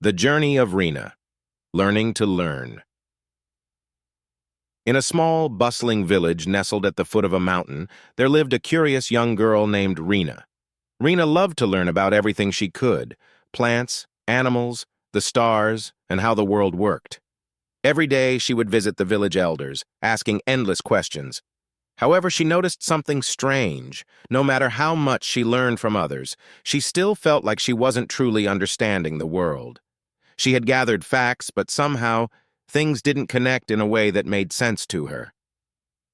The Journey of Rina, Learning to Learn. In a small, bustling village nestled at the foot of a mountain, there lived a curious young girl named Rina. Rina loved to learn about everything she could: plants, animals, the stars, and how the world worked. Every day she would visit the village elders, asking endless questions. However, she noticed something strange. No matter how much she learned from others, she still felt like she wasn't truly understanding the world. She had gathered facts, but somehow things didn't connect in a way that made sense to her.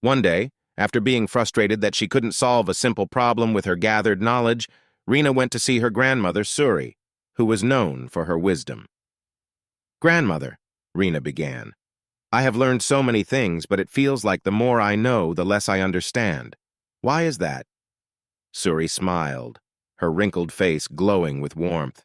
One day, after being frustrated that she couldn't solve a simple problem with her gathered knowledge, Rina went to see her grandmother, Suri, who was known for her wisdom. "Grandmother," Rina began, "I have learned so many things, but it feels like the more I know, the less I understand. Why is that?" Suri smiled, her wrinkled face glowing with warmth.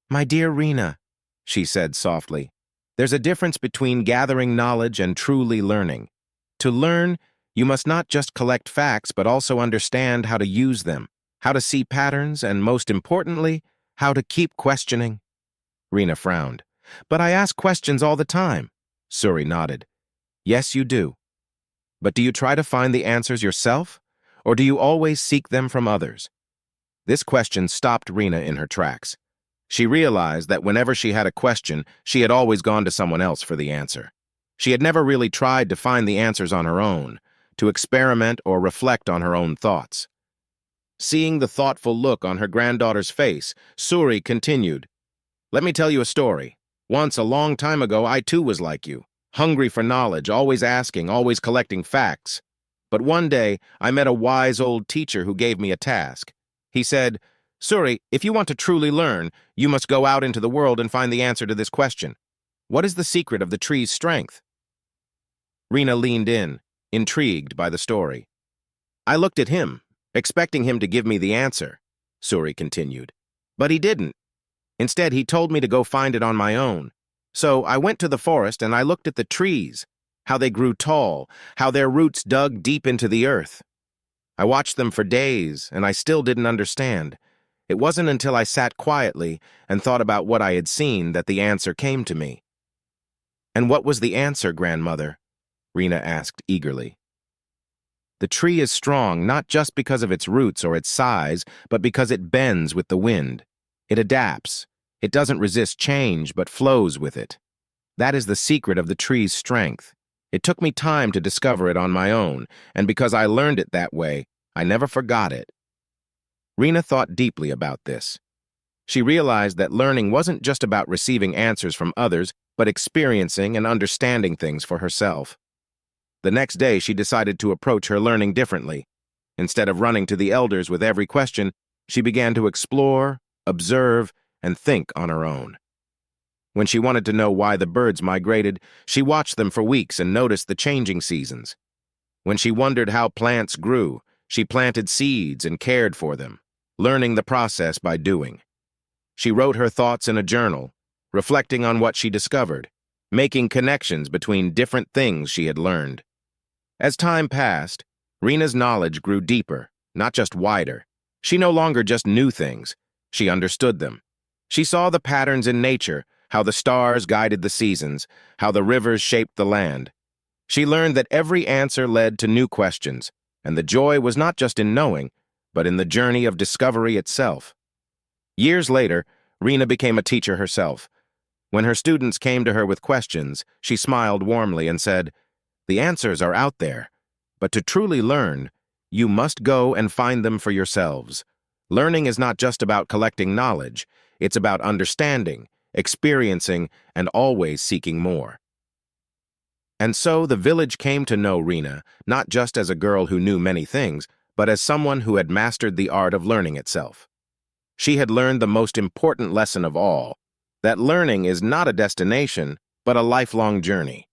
"My dear Rina," she said softly, "there's a difference between gathering knowledge and truly learning. To learn, you must not just collect facts, but also understand how to use them, how to see patterns, and most importantly, how to keep questioning." Rina frowned. "But I ask questions all the time." Suri nodded. "Yes, you do. But do you try to find the answers yourself, or do you always seek them from others?" This question stopped Rina in her tracks. She realized that whenever she had a question, she had always gone to someone else for the answer. She had never really tried to find the answers on her own, to experiment or reflect on her own thoughts. Seeing the thoughtful look on her granddaughter's face, Suri continued, "Let me tell you a story. Once, a long time ago, I too was like you, hungry for knowledge, always asking, always collecting facts. But one day, I met a wise old teacher who gave me a task. He said, 'Suri, if you want to truly learn, you must go out into the world and find the answer to this question. What is the secret of the tree's strength?'" Rina leaned in, intrigued by the story. "I looked at him, expecting him to give me the answer," Suri continued. "But he didn't. Instead, he told me to go find it on my own. So I went to the forest and I looked at the trees, how they grew tall, how their roots dug deep into the earth. I watched them for days, and I still didn't understand. It wasn't until I sat quietly and thought about what I had seen that the answer came to me." "And what was the answer, grandmother?" Rina asked eagerly. "The tree is strong not just because of its roots or its size, but because it bends with the wind. It adapts. It doesn't resist change, but flows with it. That is the secret of the tree's strength. It took me time to discover it on my own, and because I learned it that way, I never forgot it." Rina thought deeply about this. She realized that learning wasn't just about receiving answers from others, but experiencing and understanding things for herself. The next day, she decided to approach her learning differently. Instead of running to the elders with every question, she began to explore, observe, and think on her own. When she wanted to know why the birds migrated, she watched them for weeks and noticed the changing seasons. When she wondered how plants grew, she planted seeds and cared for them, learning the process by doing. She wrote her thoughts in a journal, reflecting on what she discovered, making connections between different things she had learned. As time passed, Rina's knowledge grew deeper, not just wider. She no longer just knew things, she understood them. She saw the patterns in nature, how the stars guided the seasons, how the rivers shaped the land. She learned that every answer led to new questions, and the joy was not just in knowing, but in the journey of discovery itself. Years later, Rina became a teacher herself. When her students came to her with questions, she smiled warmly and said, "The answers are out there, but to truly learn, you must go and find them for yourselves. Learning is not just about collecting knowledge, it's about understanding, experiencing, and always seeking more." And so the village came to know Rina, not just as a girl who knew many things, but as someone who had mastered the art of learning itself. She had learned the most important lesson of all, that learning is not a destination, but a lifelong journey.